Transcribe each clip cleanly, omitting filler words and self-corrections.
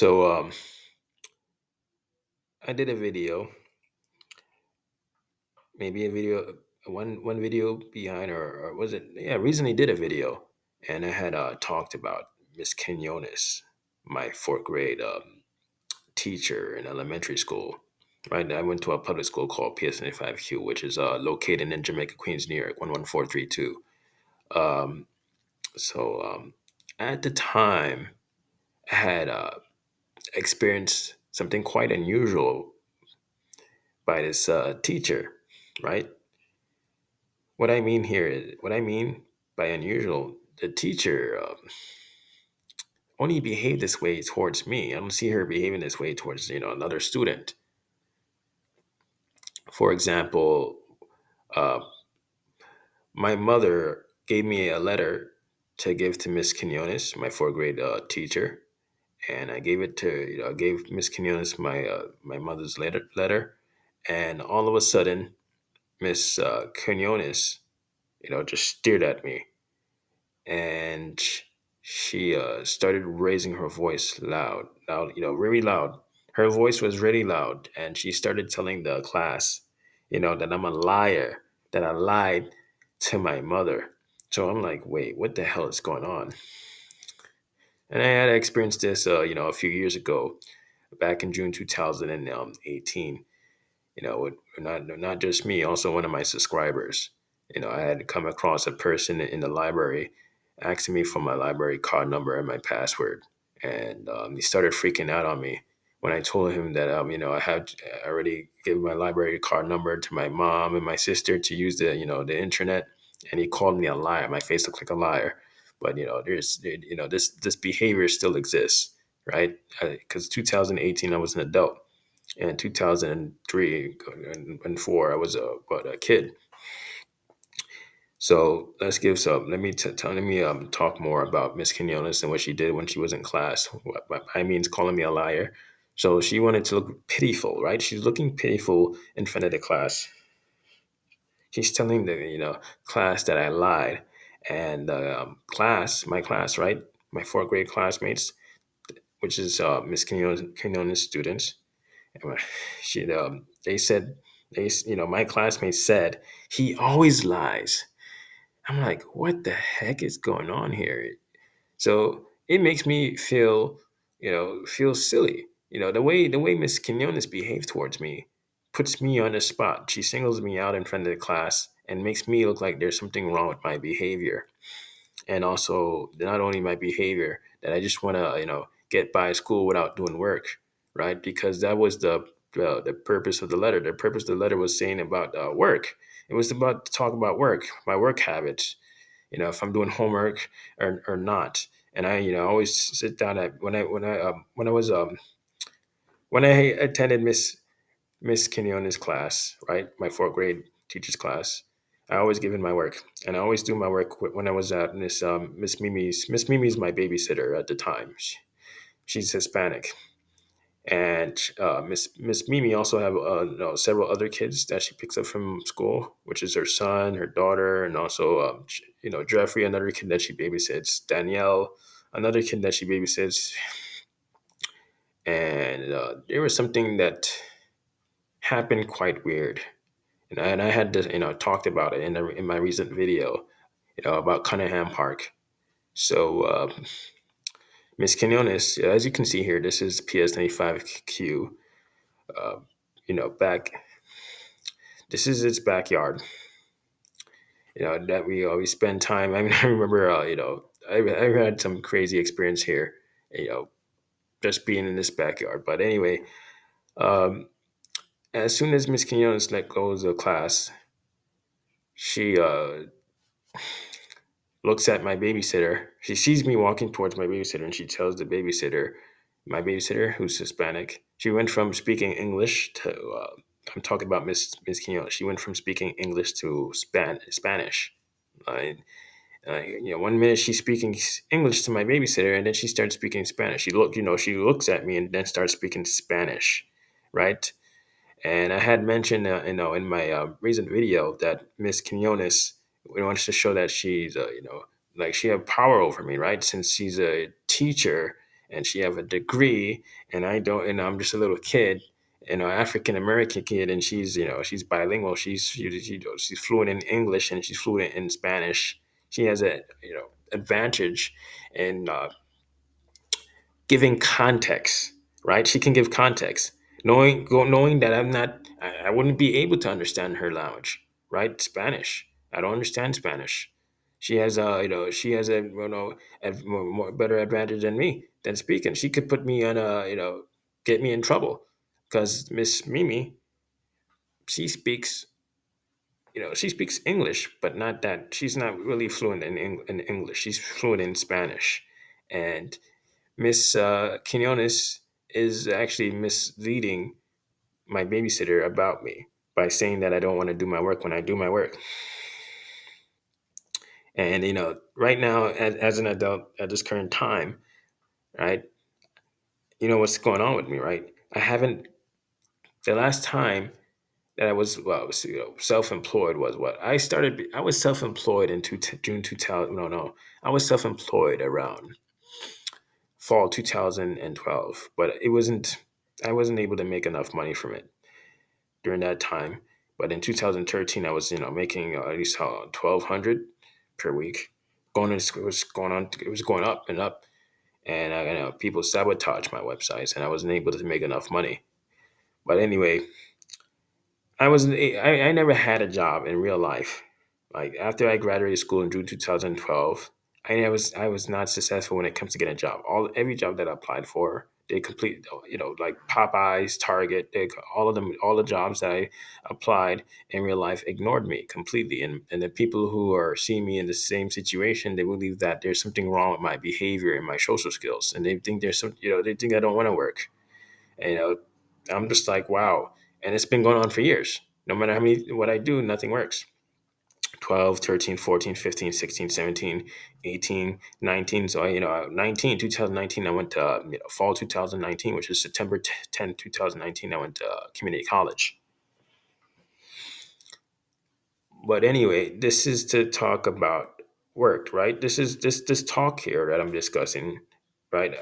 So I did a video, maybe a video, one video behind, or was it? Yeah, recently did a video, and I had talked about Miss Quinones, my fourth grade teacher in elementary school. Right, I went to a public school called PS95Q, which is located in Jamaica, Queens, New York, 11432. Um, so at the time, I had experienced something quite unusual by this teacher, right? What I mean by unusual, the teacher only behaved this way towards me. I don't see her behaving this way towards another student. For example, uh, my mother gave me a letter to give to Miss Quinones, my fourth grade teacher, and I gave it to I gave Miss Quinones my mother's letter, and all of a sudden Miss Quinones just stared at me, and she started raising her voice loud, very loud. Her voice was really loud, and she started telling the class, that I'm a liar, that I lied to my mother. So I'm like, wait, what the hell is going on? And I had experienced this, a few years ago, back in June 2018. Not just me, also one of my subscribers. I had come across a person in the library asking me for my library card number and my password, and he started freaking out on me when I told him that I had already given my library card number to my mom and my sister to use the internet, and he called me a liar. My face looked like a liar, but this behavior still exists, right? Because 2018 I was an adult, in 2003 and 4 I was a kid. So let's give some let me let me talk more about Miss Quinones and what she did when she was in class. What I mean is calling me a liar. So she wanted to look pitiful, right? She's looking pitiful in front of the class. She's telling the class that I lied, and my class, right, my fourth grade classmates, which is Miss Quinones students. They said, my classmates said he always lies. I'm like, what the heck is going on here? So it makes me feel silly. The way Miss Quinones behaved towards me puts me on the spot. She singles me out in front of the class and makes me look like there's something wrong with my behavior, and also not only my behavior, that I just want to get by school without doing work, right? Because that was the purpose of the letter. The purpose of the letter was saying about work. It was about to talk about work, my work habits. If I'm doing homework or not. And I always sit down at when I attended Miss Quinones' class, right? My fourth grade teacher's class. I always give in my work, and I always do my work when I was at Miss Mimi's. Miss Mimi's my babysitter at the time. She's Hispanic, and Miss Mimi also have several other kids that she picks up from school, which is her son, her daughter, and also Jeffrey, another kid that she babysits. Danielle, another kid that she babysits, and there was something that happened quite weird. And I had to, talked about it in my recent video, about Cunningham Park. So, Miss Quinones, as you can see here, this is PS95Q. Uh, back. This is its backyard. That we always spend time. I mean, I remember, I've had some crazy experience here. You know, just being in this backyard. But anyway, um, as soon as Miss Quinones let go of the class, she looks at my babysitter. She sees me walking towards my babysitter, and she tells my babysitter, who's Hispanic, she went from speaking English to, I'm talking about Miss Quinones. She went from speaking English to Spanish. Uh, one minute she's speaking English to my babysitter, and then she starts speaking Spanish. She looks at me and then starts speaking Spanish, right? And I had mentioned, in my recent video that Miss Quinones wants to show that she's, like she have power over me, right? Since she's a teacher and she have a degree, and I don't, and I'm just a little kid, African American kid, and she's bilingual. She's fluent in English and she's fluent in Spanish. She has a advantage in giving context, right? She can give context, knowing that I wouldn't be able to understand her language, right? Spanish. I don't understand Spanish. She has a more better advantage than me than speaking. She could put me on get me in trouble because Miss Mimi, she speaks, she speaks English, but not that she's not really fluent in English. She's fluent in Spanish, and Miss Quinones is actually misleading my babysitter about me by saying that I don't want to do my work when I do my work. And right now, as an adult at this current time, right? You know what's going on with me, right? I haven't. The last time that I was self-employed was what I started. I was self-employed in June 2000. No, no, I was self-employed around fall 2012, but it wasn't. I wasn't able to make enough money from it during that time. But in 2013, I was making at least 1,200 per week. It was going on. It was going up and up, and people sabotaged my websites, and I wasn't able to make enough money. But anyway, I never had a job in real life. Like after I graduated school in June 2012, I was not successful when it comes to getting a job. Every job that I applied for, they complete, like Popeyes, Target, all of them, all the jobs that I applied in real life ignored me completely. And the people who are seeing me in the same situation, they believe that there's something wrong with my behavior and my social skills, and they think they think I don't want to work. And, I'm just like, wow. And it's been going on for years. No matter what I do, nothing works. 12, 13, 14, 15, 16, 17, 18, 19. So, 19, 2019, I went to, fall 2019, which is September 10, 2019, I went to community college. But anyway, this is to talk about work, right? This talk here that I'm discussing, right?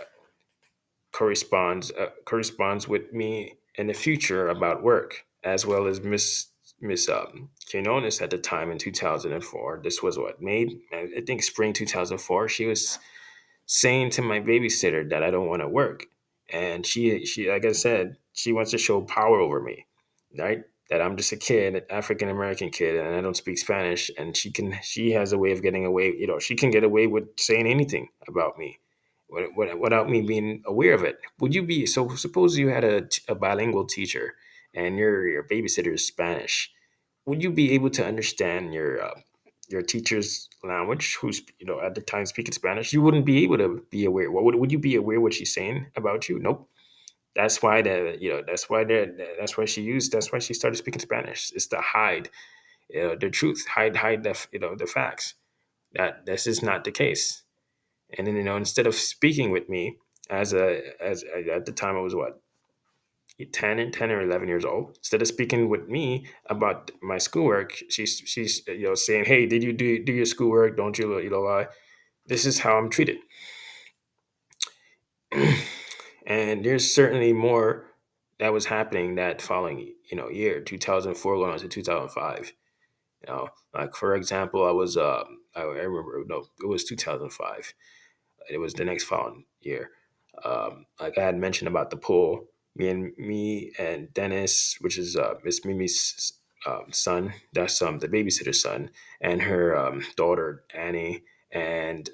Corresponds with me in the future about work, as well as Miss Quinones at the time in 2004. This was what May, I think spring 2004. She was saying to my babysitter that I don't want to work, and she like I said, she wants to show power over me, right? That I'm just a kid, an African American kid, and I don't speak Spanish, and she has a way of getting away. She can get away with saying anything about me without me being aware of it. Would you be so? Suppose you had a bilingual teacher, and your babysitter is Spanish. Would you be able to understand your teacher's language, who's at the time speaking Spanish? You wouldn't be able to be aware. Would you be aware what she's saying about you? Nope. That's why that's why she used. That's why she started speaking Spanish. It's to hide the truth, hide the the facts. That this is not the case. And then instead of speaking with me as at the time I was what 10 or 11 years old, instead of speaking with me about my schoolwork, she's saying, hey, did you do your schoolwork? Don't you this is how I'm treated. And there's certainly more that was happening that following year 2004 going on to 2005. Like for example, I remember, no, it was 2005. It was the next following year. Like I had mentioned about the pool, me and Dennis, which is Miss Mimi's son. That's the babysitter's son, and her daughter Annie, and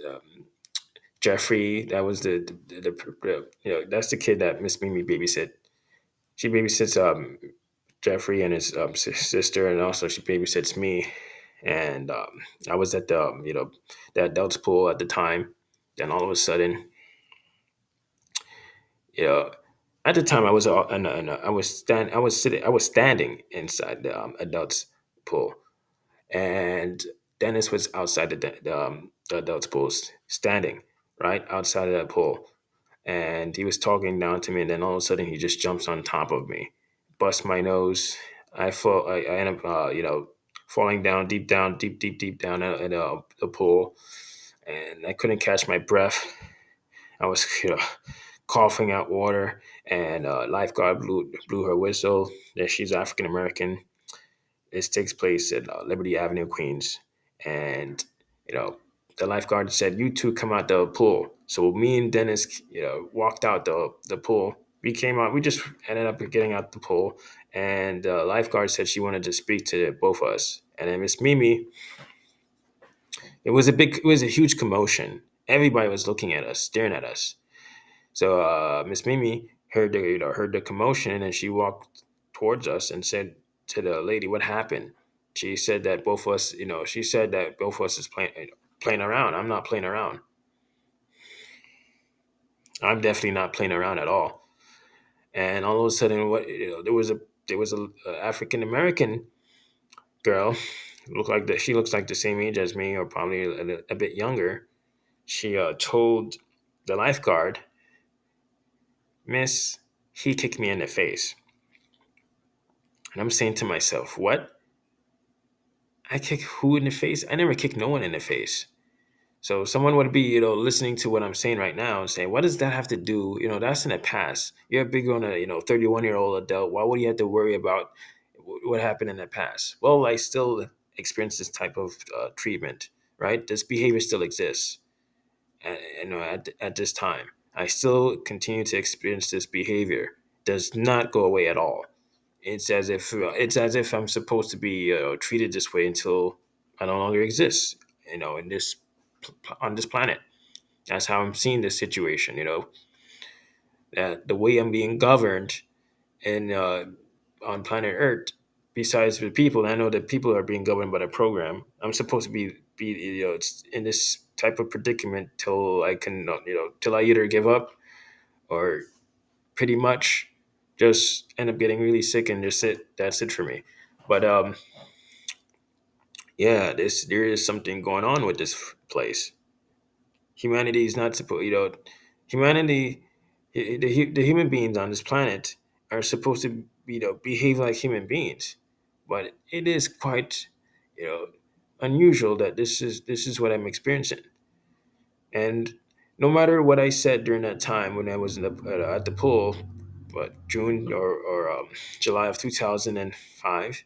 Jeffrey. That was that's the kid that Miss Mimi babysit. She babysits Jeffrey and his sister, and also she babysits me. And I was at the the adults pool at the time. Then all of a sudden, you know, at the time I was I was standing inside the adults pool, and Dennis was outside the adults pool, standing right outside of that pool, and he was talking down to me, and then all of a sudden he just jumps on top of me, bust my nose. I end up falling down, deep down in the pool, and I couldn't catch my breath. I was coughing out water, and lifeguard blew her whistle. That she's African American. This takes place at Liberty Avenue, Queens, and you know the lifeguard said, "You two come out the pool." So me and Dennis, walked out the pool. We came out. We just ended up getting out the pool, and the lifeguard said she wanted to speak to both of us. And then Miss Mimi, it was a huge commotion. Everybody was looking at us, staring at us. So Miss Mimi heard the commotion, and she walked towards us and said to the lady, "What happened?" She said that both of us, she said that both of us is playing around. I'm not playing around. I'm definitely not playing around at all. And all of a sudden, there was a African American girl, she looks like the same age as me, or probably a bit younger. She told the lifeguard, "Miss, he kicked me in the face." And I'm saying to myself, "What? I kick who in the face? I never kick no one in the face." So someone would be, listening to what I'm saying right now and saying, "What does that have to do? That's in the past. You're a big on a, 31-year-old adult. Why would you have to worry about what happened in the past?" Well, I still experience this type of treatment, right? This behavior still exists, at this time. I still continue to experience this behavior. Does not go away at all. It's as if I'm supposed to be treated this way until I no longer exist. In this on this planet. That's how I'm seeing this situation. That the way I'm being governed and on planet Earth, besides the people, I know that people are being governed by the program. I'm supposed to be it's in this type of predicament till I can till I either give up or pretty much just end up getting really sick and just sit. That's it for me. But yeah, there is something going on with this place. Humanity is not supposed, humanity, the human beings on this planet are supposed to, behave like human beings, but it is quite, you know, unusual that this is what I'm experiencing, and no matter what I said during that time when I was at the pool, but June or July of 2005,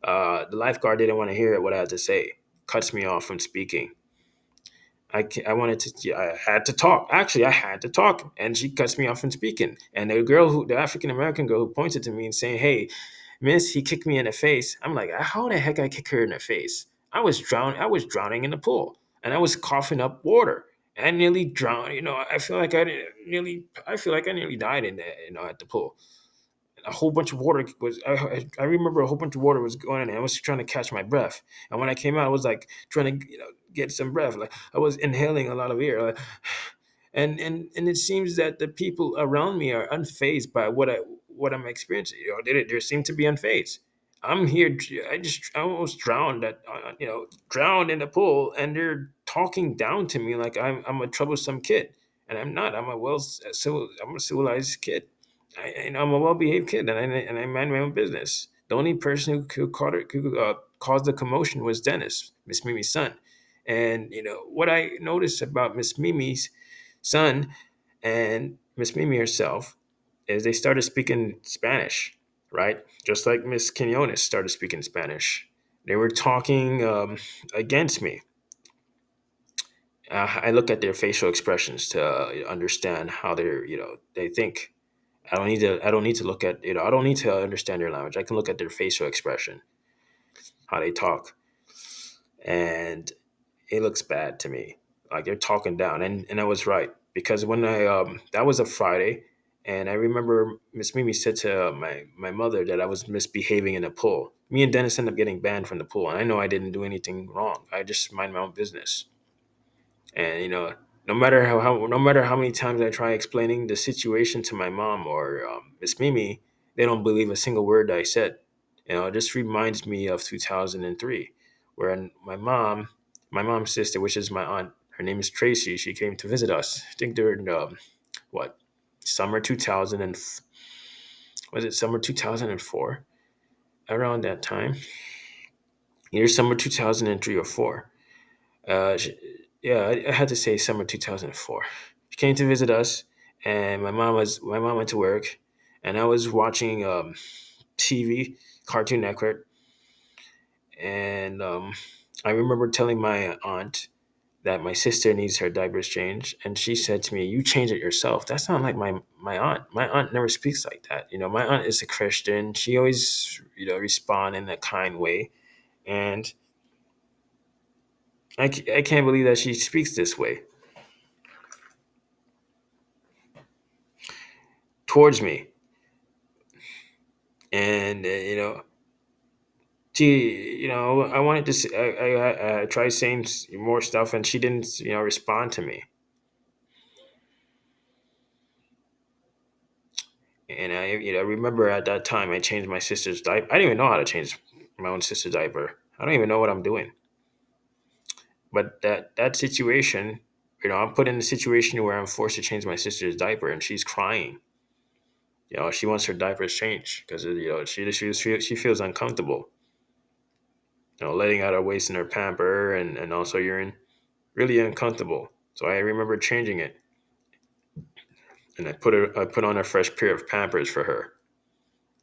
the lifeguard didn't want to hear what I had to say, cuts me off from speaking. I wanted to, yeah, I had to talk. Actually, I had to talk, and she cuts me off from speaking. And the African American girl who pointed to me and saying, "Hey, Miss, he kicked me in the face." I'm like, "How the heck I kick her in the face?" I was drowning in the pool, and I was coughing up water. And I nearly drowned. I feel like I nearly died in there, at the pool. A whole bunch of water was I remember a whole bunch of water was going in, and I was trying to catch my breath, and when I came out I was like trying to get some breath, like I was inhaling a lot of air, like, and it seems that the people around me are unfazed by what I'm experiencing. They seem to be unfazed. I'm here. I almost drowned drowned in the pool, and they're talking down to me like I'm a troublesome kid, and I'm not. I'm a civilized kid. I'm a well-behaved kid, and I mind my own business. The only person who caused the commotion was Dennis, Miss Mimi's son. And what I noticed about Miss Mimi's son and Miss Mimi herself is they started speaking Spanish, right? Just like Miss Quinones started speaking Spanish. They were talking against me. I look at their facial expressions to understand how they think. I don't need to look at I don't need to understand their language. I can look at their facial expression, how they talk, and it looks bad to me. Like they're talking down, and I was right because when I that was a Friday, and I remember Miss Mimi said to my mother that I was misbehaving in the pool. Me and Dennis ended up getting banned from the pool, and I know I didn't do anything wrong. I just mind my own business. And no matter how many times I try explaining the situation to my mom or Miss Mimi, they don't believe a single word I said. It just reminds me of 2003, where my mom's sister, which is my aunt, her name is Tracy. She came to visit us. I think during what summer 2000 and was it summer 2004, around that time, either summer 2003 or four. Uh, she, yeah, I had to say summer 2004. She came to visit us, and my mom went to work, and I was watching TV, Cartoon Network, and I remember telling my aunt that my sister needs her diapers changed, and she said to me, "You change it yourself." That's not like my aunt. My aunt never speaks like that. My aunt is a Christian. She always respond in a kind way, and I can't believe that she speaks this way towards me. And she, I wanted to. I tried saying more stuff, and she didn't, respond to me. And I, remember at that time I changed my sister's diaper. I didn't even know how to change my own sister's diaper. I don't even know what I'm doing. But that situation, I'm put in a situation where I'm forced to change my sister's diaper, and she's crying. She wants her diapers changed because she feels uncomfortable. Letting out her waste in her pamper and also urine, really uncomfortable. So I remember changing it, and I put on a fresh pair of Pampers for her,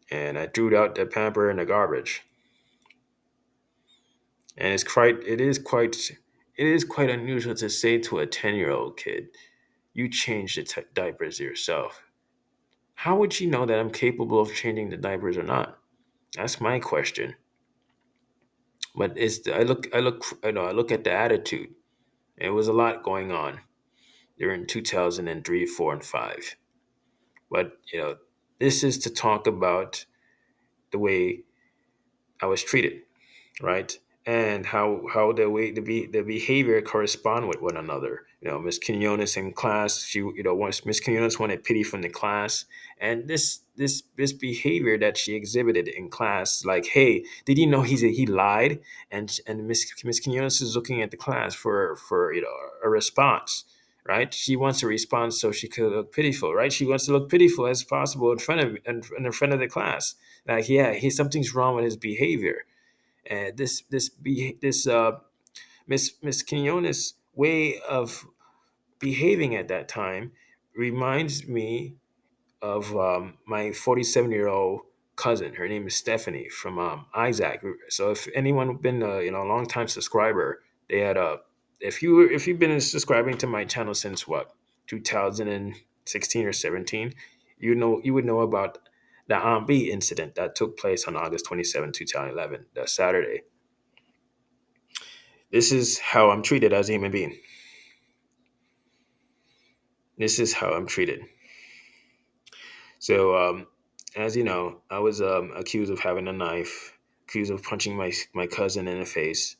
and I threw out the pamper in the garbage. And it is quite unusual to say to a 10-year-old kid, "You change the diapers yourself." How would she know that I'm capable of changing the diapers or not? That's my question. But I look at the attitude. It was a lot going on during 2003, 4, and 5. But this is to talk about the way I was treated, right? And how the behavior correspond with one another. Miss Quinones in class, once Miss Quinones wanted pity from the class, and this behavior that she exhibited in class, like, hey, did you know he lied? And Miss Quinones is looking at the class for a response. Right, she wants a response so she could look pitiful. Right, she wants to look pitiful as possible in front of the class. Like, yeah, something's wrong with his behavior. And this Miss Quinones' way of behaving at that time reminds me of my 47-year-old cousin. Her name is Stephanie from Isaac. So if anyone been a long time subscriber, they had a if you've been subscribing to my channel since what 2016 or 17, you would know about the B incident that took place on August 27, 2011, that Saturday. This is how I'm treated as a human being. This is how I'm treated. So, as you know, I was accused of having a knife, accused of punching my cousin in the face,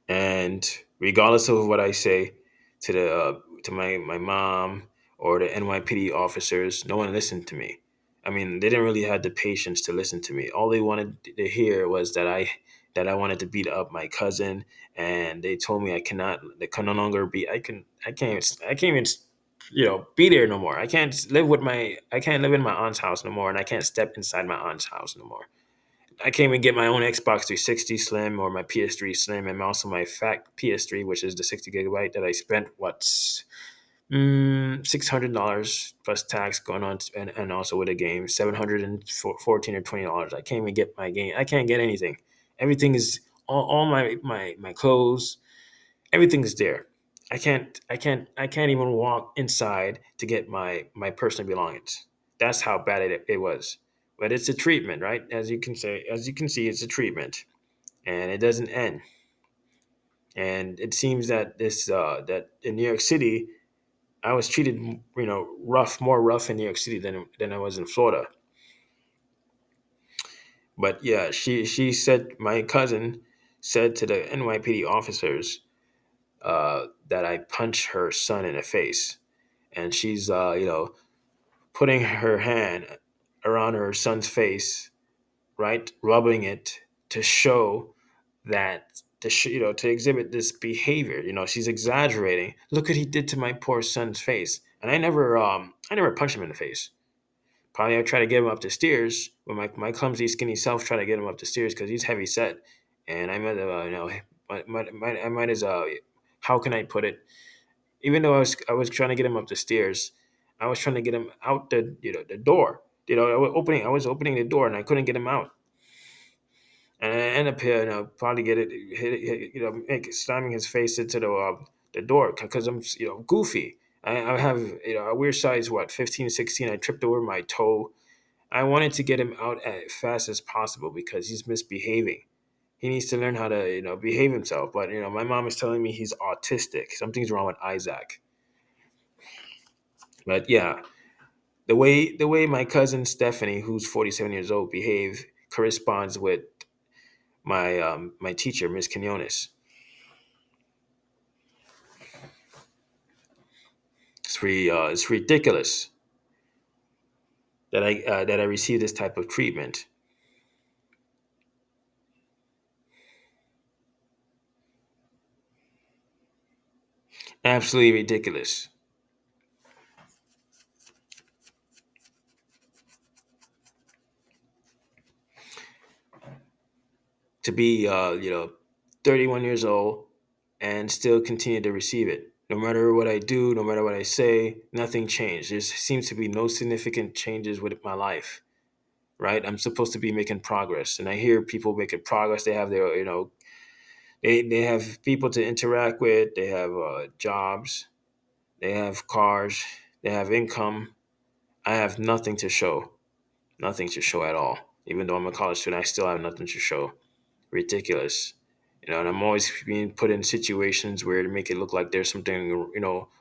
and regardless of what I say to my mom or the NYPD officers, no one listened to me. I mean, they didn't really have the patience to listen to me. All they wanted to hear was that I wanted to beat up my cousin, and they told me they can no longer be. I can't even be there no more. I can't live in my aunt's house no more, and I can't step inside my aunt's house no more. I can't even get my own Xbox 360 Slim or my PS3 Slim, and also my fat PS3, which is the 60 gigabyte that I spent $600 plus tax going on, and also with a game $714 or $20. I can't even get my game. I can't get anything. Everything is all my clothes. Everything is there. I can't even walk inside to get my personal belongings. That's how bad it was. But it's a treatment, right? As you can see, it's a treatment, and it doesn't end. And it seems that that in New York City, I was treated, more rough in New York City than I was in Florida. But yeah, she said my cousin said to the NYPD officers that I punched her son in the face, and she's putting her hand around her son's face, right, rubbing it to show that to exhibit this behavior. She's exaggerating. Look what he did to my poor son's face, and I never punched him in the face. Probably I try to get him up the stairs, but my clumsy, skinny self try to get him up the stairs because he's heavy set, and I might have, I might as how can I put it? Even though I was trying to get him up the stairs, I was trying to get him out the door. I was opening the door and I couldn't get him out. And I end up here, probably get it, slamming his face into the door because I'm, goofy. I have, a weird size, 15, 16. I tripped over my toe. I wanted to get him out as fast as possible because he's misbehaving. He needs to learn how to, behave himself. But, my mom is telling me he's autistic. Something's wrong with Isaac. But yeah, the way my cousin Stephanie, who's 47 years old, behave corresponds with my teacher, Miss Quinones. It's ridiculous that I receive this type of treatment. Absolutely ridiculous. To be 31 years old and still continue to receive it. No matter what I do, no matter what I say, nothing changed. There seems to be no significant changes with my life. Right? I'm supposed to be making progress, and I hear people making progress. They have their, they have people to interact with. They have jobs. They have cars. They have income. I have nothing to show. Nothing to show at all. Even though I'm a college student, I still have nothing to show. Ridiculous. And I'm always being put in situations where to make it look like there's something,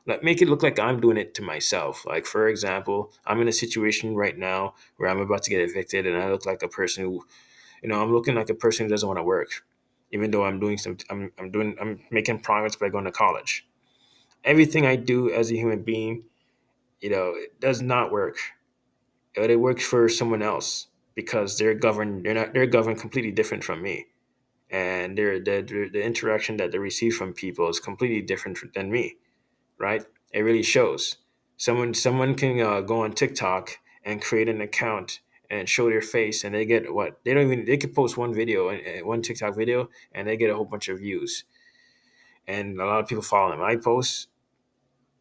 like make it look like I'm doing it to myself. Like, for example, I'm in a situation right now where I'm about to get evicted and I look like a person who, I'm looking like a person who doesn't want to work, even though I'm making progress by going to college. Everything I do as a human being, it does not work. It works for someone else because they're governed completely different from me, and the interaction that they receive from people is completely different than me. Right? It really shows. Someone can go on TikTok and create an account and show their face, and they get what they don't even. They could post one video, one TikTok video, and they get a whole bunch of views, and a lot of people follow them. I post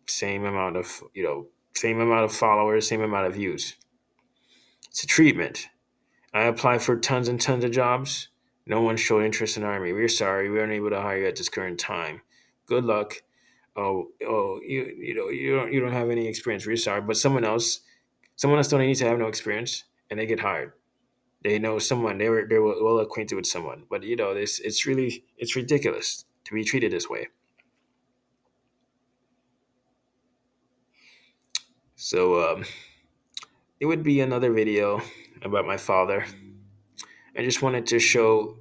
same amount of same amount of followers, same amount of views. It's a treatment. I applied for tons and tons of jobs. No one showed interest in hiring me. We're sorry, we aren't able to hire you at this current time. Good luck. Oh, you don't have any experience. We're sorry, but someone else don't need to have no experience, and they get hired. They know someone. They're well acquainted with someone. But this it's ridiculous to be treated this way. So it would be another video about my father. I just wanted to show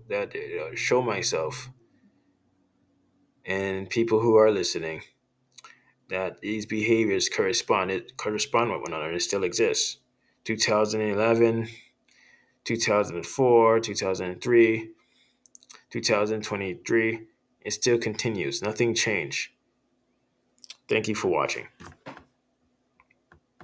myself and people who are listening that these behaviors correspond with one another and still exists. 2011, 2004, 2003, 2023, it still continues. Nothing changed. Thank you for watching.